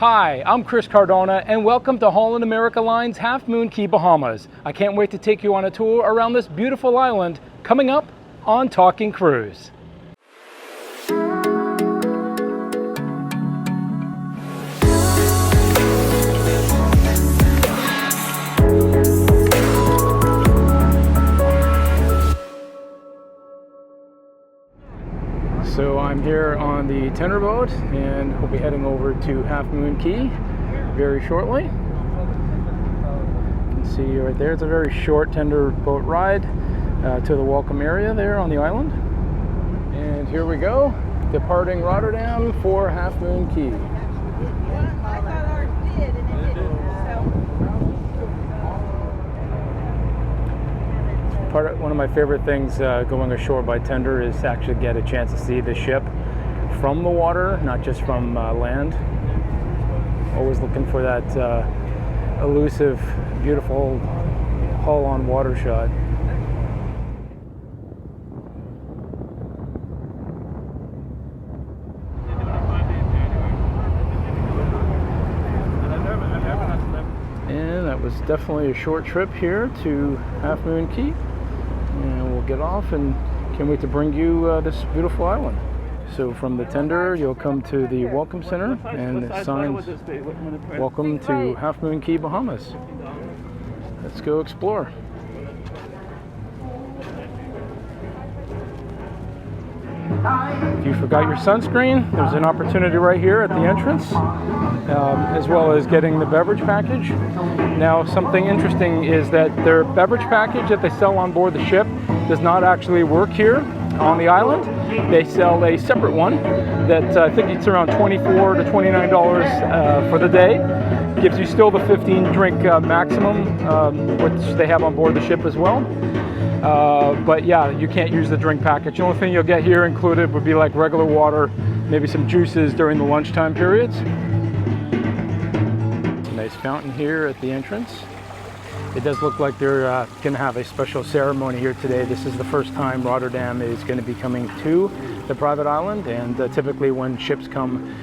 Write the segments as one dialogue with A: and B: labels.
A: Hi, I'm Chris Cardona and welcome to Holland America Line's Half Moon Cay Bahamas. I can't wait to take you on a tour around this beautiful island coming up on Talking Cruise. So I'm here on the tender boat and we'll be heading over to Half Moon Cay very shortly. You can see right there, it's a very short tender boat ride to the welcome area there on the island. And here we go, departing Rotterdam for Half Moon Cay. One of my favorite things going ashore by tender is to actually get a chance to see the ship from the water, not just from land. Always looking for that elusive, beautiful hull on water shot. And that was definitely a short trip here to Half Moon Cay. And we'll get off and can't wait to bring you this beautiful island. So from the tender, you'll come to the Welcome Center and the signs, welcome to Half Moon Cay Bahamas. Let's go explore. If you forgot your sunscreen, there's an opportunity right here at the entrance, as well as getting the beverage package. Now, something interesting is that their beverage package that they sell on board the ship does not actually work here on the island. They sell a separate one that I think it's around $24 to $29 for the day. Gives you still the 15 drink maximum, which they have on board the ship as well. But yeah, you can't use the drink package. The only thing you'll get here included would be like regular water, maybe some juices during the lunchtime periods. Nice fountain here at the entrance. It does look like they're going to have a special ceremony here today. This is the first time Rotterdam is going to be coming to the private island, and typically when ships come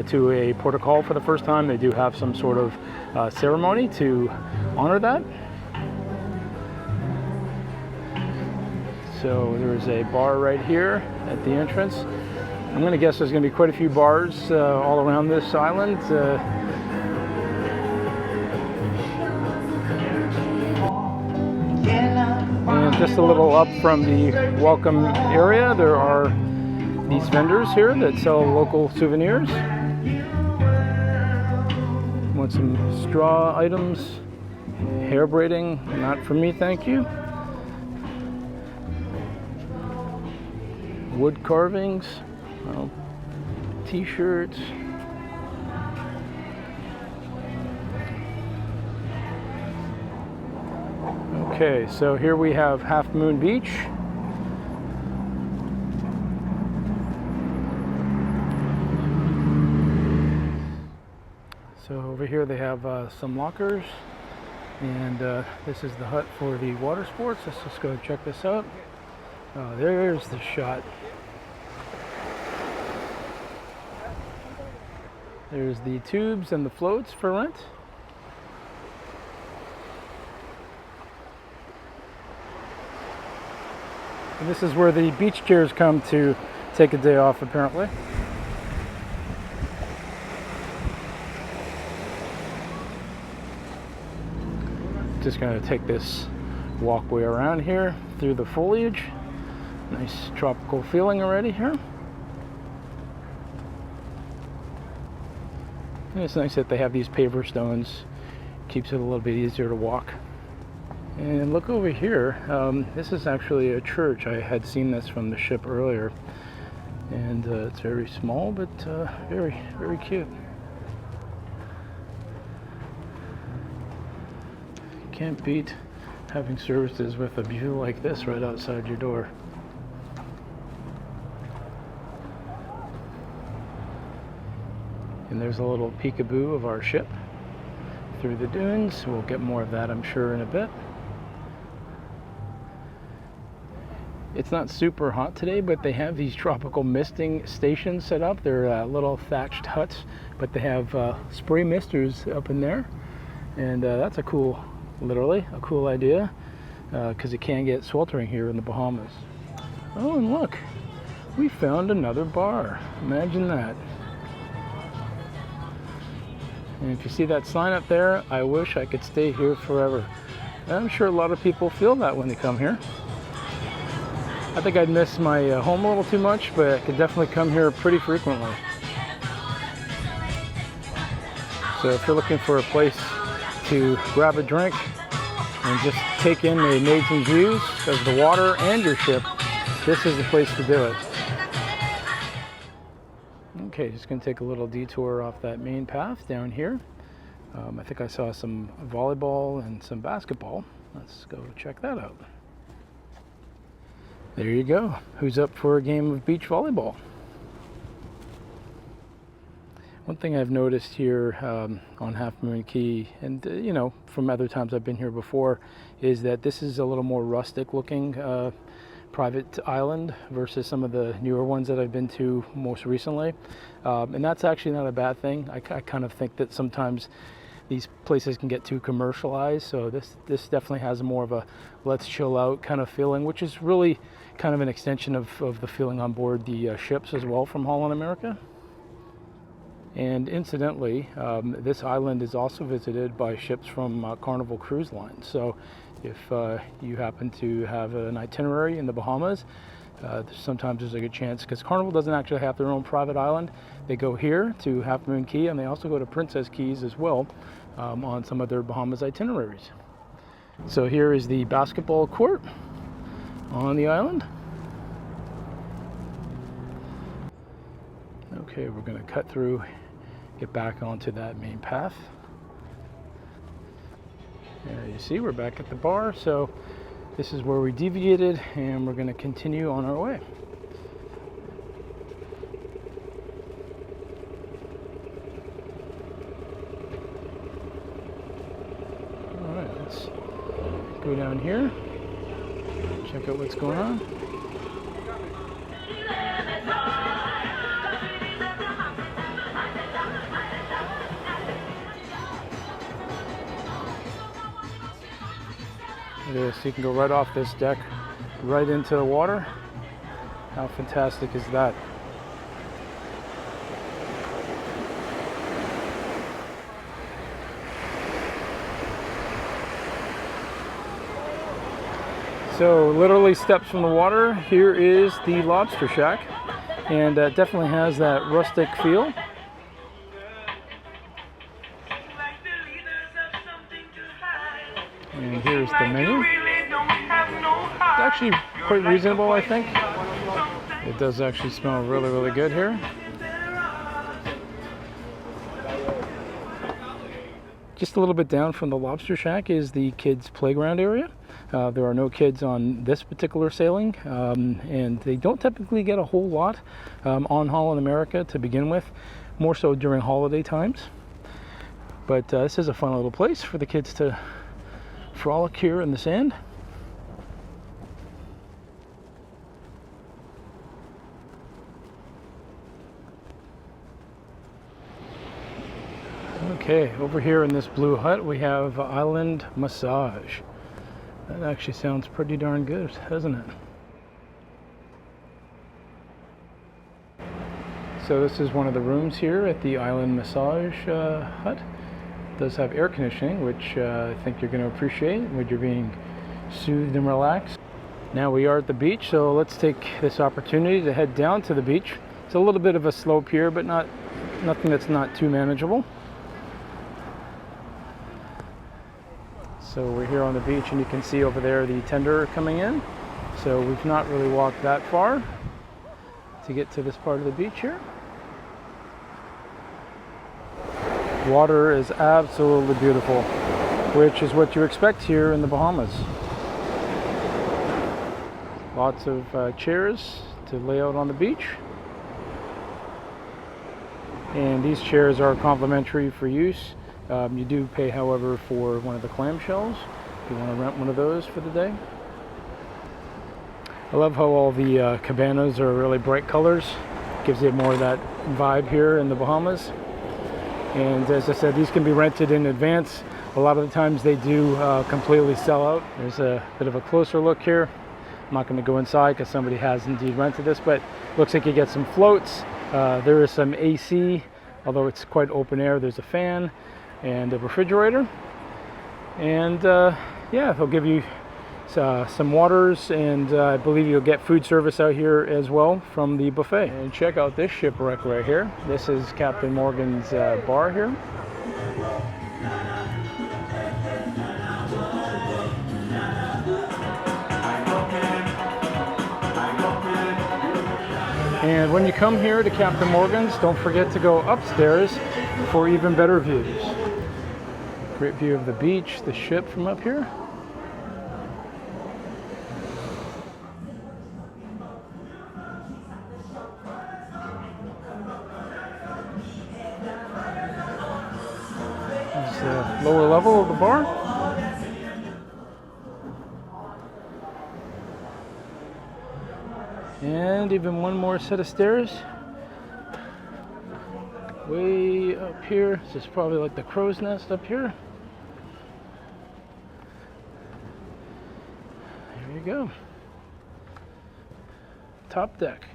A: to a port of call for the first time, they do have some sort of ceremony to honor that. So there's a bar right here at the entrance. I'm going to guess there's going to be quite a few bars all around this island. And just a little up from the welcome area, there are these vendors here that sell local souvenirs. Want some straw items, hair braiding, not for me, thank you. Wood carvings, t-shirts. Okay, so here we have Half Moon Beach. So over here they have some lockers, and this is the hut for the water sports. Let's just go check this out. Oh, there's the shot. There's the tubes and the floats for rent. And this is where the beach chairs come to take a day off, apparently. Just going to take this walkway around here through the foliage. Nice tropical feeling already here. And it's nice that they have these paver stones. Keeps it a little bit easier to walk. And look over here. This is actually a church. I had seen this from the ship earlier. And it's very small, but very, very cute. Can't beat having services with a view like this right outside your door. And there's a little peekaboo of our ship through the dunes. We'll get more of that, I'm sure, in a bit. It's not super hot today, but they have these tropical misting stations set up. They're little thatched huts, but they have spray misters up in there. And that's a cool, literally, a cool idea, because it can get sweltering here in the Bahamas. Oh, and look, we found another bar. Imagine that. And if you see that sign up there, I wish I could stay here forever. I'm sure a lot of people feel that when they come here. I think I'd miss my home a little too much, but I could definitely come here pretty frequently. So if you're looking for a place to grab a drink and just take in the amazing views of the water and your ship, this is the place to do it. Okay, just going to take a little detour off that main path down here. I think I saw some volleyball and some basketball. Let's go check that out. There you go. Who's up for a game of beach volleyball? One thing I've noticed here on Half Moon Cay, and you know, from other times I've been here before, is that this is a little more rustic looking private island versus some of the newer ones that I've been to most recently. And that's actually not a bad thing. I kind of think that sometimes these places can get too commercialized, so this definitely has more of a let's chill out kind of feeling, which is really kind of an extension of the feeling on board the ships as well from Holland America. And incidentally, this island is also visited by ships from Carnival Cruise Line. So if you happen to have an itinerary in the Bahamas, sometimes there's a good chance, because Carnival doesn't actually have their own private island. They go here to Half Moon Cay, and they also go to Princess Keys as well on some of their Bahamas itineraries. So here is the basketball court on the island. Okay, we're going to cut through, get back onto that main path. There you see, we're back at the bar. So this is where we deviated, and we're going to continue on our way. All right, let's go down here, check out what's going on. So you can go right off this deck, right into the water. How fantastic is that? So literally steps from the water, here is the Lobster Shack, and definitely has that rustic feel. And here's the menu. It's actually quite reasonable, I think. It does actually smell really, really good here. Just a little bit down from the Lobster Shack is the kids' playground area. There are no kids on this particular sailing, and they don't typically get a whole lot on Holland America to begin with, more so during holiday times. But this is a fun little place for the kids to frolic here in the sand. Okay, over here in this blue hut we have island massage. That actually sounds pretty darn good, doesn't it? So this is one of the rooms here at the island massage hut. It does have air conditioning, which I think you're going to appreciate when you're being soothed and relaxed. Now we are at the beach, so let's take this opportunity to head down to the beach. It's a little bit of a slope here, but nothing that's not too manageable. So we're here on the beach, and you can see over there the tender coming in. So we've not really walked that far to get to this part of the beach here. Water is absolutely beautiful, which is what you expect here in the Bahamas. Lots of chairs to lay out on the beach. And these chairs are complimentary for use. You do pay, however, for one of the clamshells if you want to rent one of those for the day. I love how all the cabanas are really bright colors. Gives you more of that vibe here in the Bahamas. And as I said, these can be rented in advance. A lot of the times they do completely sell out. There's a bit of a closer look here. I'm not going to go inside because somebody has indeed rented this, but looks like you get some floats. There is some AC, although it's quite open air. There's a fan and a refrigerator. And yeah, they'll give you some waters, and I believe you'll get food service out here as well from the buffet. And check out this shipwreck right here. This is Captain Morgan's bar here. And when you come here to Captain Morgan's, don't forget to go upstairs for even better views. Great view of the beach, the ship from up here. This is the lower level of the bar. And even one more set of stairs. Way up here. This is probably like the crow's nest up here. There you go. Top deck.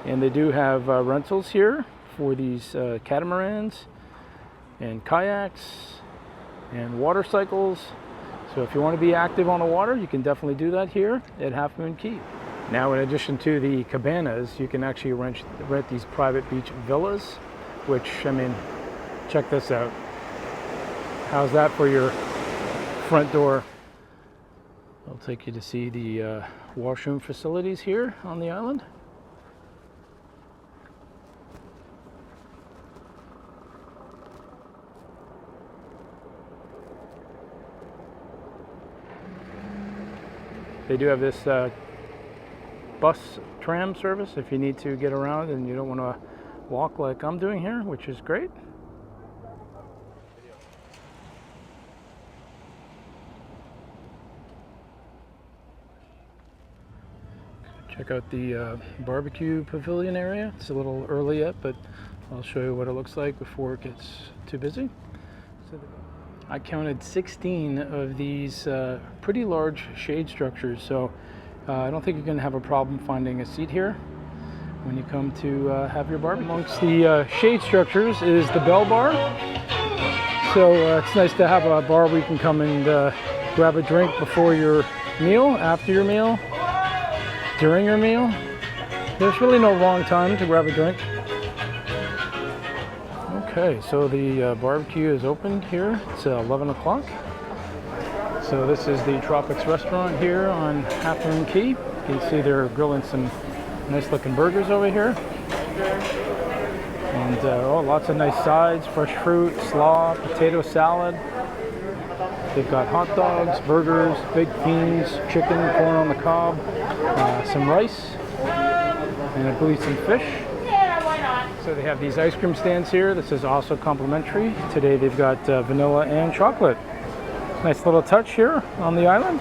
A: And they do have rentals here for these catamarans and kayaks and water cycles. So if you want to be active on the water, you can definitely do that here at Half Moon Cay. Now, in addition to the cabanas, you can actually rent these private beach villas, which, I mean, check this out. How's that for your front door? I'll take you to see the washroom facilities here on the island. They do have this bus tram service if you need to get around and you don't want to walk like I'm doing here, which is great. Check out the BBQ Pavilion area. It's a little early yet, but I'll show you what it looks like before it gets too busy. I counted 16 of these pretty large shade structures, so I don't think you're going to have a problem finding a seat here when you come to have your barbecue. Amongst the shade structures is the Bell Bar. So it's nice to have a bar where you can come and grab a drink before your meal, after your meal, during your meal. There's really no wrong time to grab a drink. Okay, so the barbecue is opened here. It's 11 o'clock. So this is the Tropics Restaurant here on Half Moon Cay. You can see they're grilling some nice looking burgers over here. And oh, lots of nice sides, fresh fruit, slaw, potato salad. They've got hot dogs, burgers, baked beans, chicken, corn on the cob, some rice, and I believe some fish. So they have these ice cream stands here. This is also complimentary. Today they've got vanilla and chocolate. Nice little touch here on the island.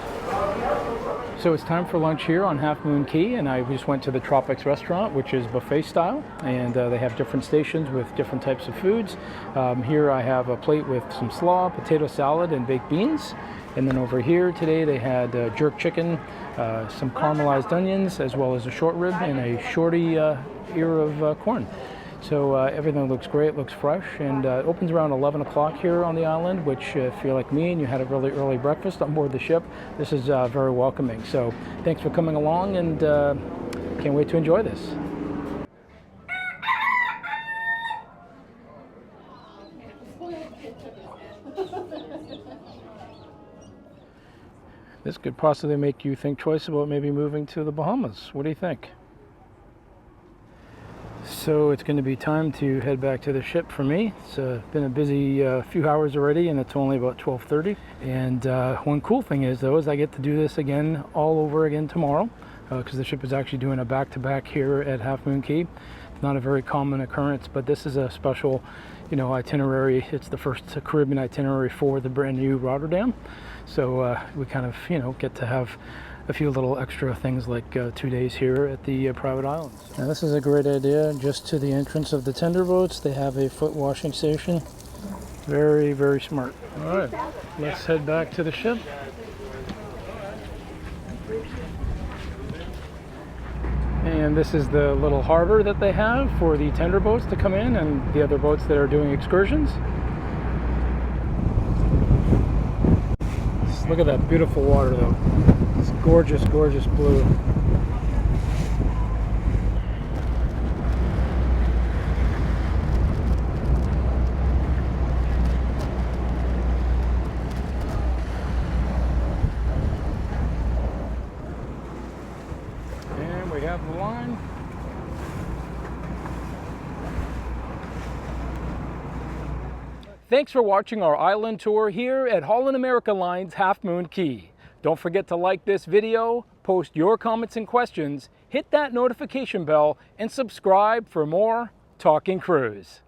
A: So it's time for lunch here on Half Moon Cay, and I just went to the Tropics Restaurant, which is buffet style, and they have different stations with different types of foods. Here I have a plate with some slaw, potato salad, and baked beans. And then over here today they had jerk chicken, some caramelized onions, as well as a short rib and a shorty ear of corn. So everything looks great, looks fresh, and it opens around 11 o'clock here on the island, which if you're like me and you had a really early breakfast on board the ship, this is very welcoming. So thanks for coming along, and can't wait to enjoy this. This could possibly make you think twice about maybe moving to the Bahamas. What do you think? So it's going to be time to head back to the ship for me. It's been a busy few hours already, and it's only about 12:30. And one cool thing is, though, is I get to do this again all over again tomorrow, because the ship is actually doing a back-to-back here at Half Moon Cay. It's not a very common occurrence, but this is a special itinerary. It's the first Caribbean itinerary for the brand new Rotterdam. So we kind of, get to have a few little extra things like 2 days here at the private islands. Now this is a great idea. Just to the entrance of the tender boats, they have a foot washing station. Very, very smart. All right, let's head back to the ship. And this is the little harbor that they have for the tender boats to come in and the other boats that are doing excursions. Look at that beautiful water though. It's gorgeous, gorgeous blue. And we have the line. Thanks for watching our island tour here at Holland America Line's Half Moon Cay. Don't forget to like this video, post your comments and questions, hit that notification bell, and subscribe for more Talking Cruise.